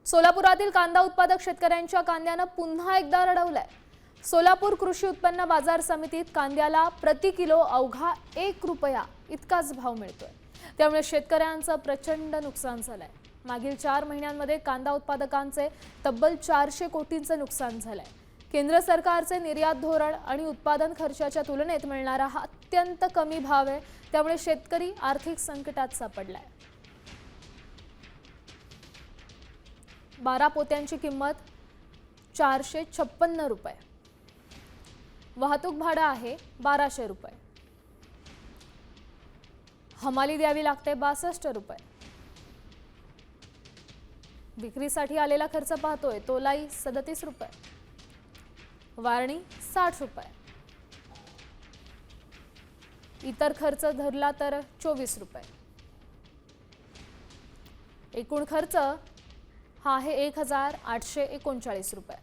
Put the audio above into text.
सोलापुरातील कांदा उत्पादक शेतकऱ्यांच्या कांद्यानं पुन्हा एकदा रडवलंय। सोलापूर कृषी उत्पन्न बाजार समितीत कांद्याला प्रति किलो अवघा 1 रुपया इतकाच भाव मिळतोय। त्यामुळे शेतकऱ्यांचं प्रचंड नुकसान झालंय। मागील 4 महिन्यांमध्ये कांदा उत्पादकांचे तब्बल 400 कोटींचं नुकसान झालंय। केंद्र सरकारचे निर्यात धोरण आणि उत्पादन खर्चाच्या तुलनेत मिळणारा हा अत्यंत कमी भाव आहे। त्यामुळे शेतकरी आर्थिक संकटात सापडलाय। 12 पोत्यांची किंमत 456 रुपये, वाहतूक भाडं आहे 1200 रुपये, हमाली द्यावी लागते 62 रुपये, विक्रीसाठी आलेला खर्च पाहतोय तोलाई 37 रुपये, वारणी 60 रुपये, इतर खर्च धरला तर 24 रुपये। एकूण खर्च हा आहे 1839 रुपये।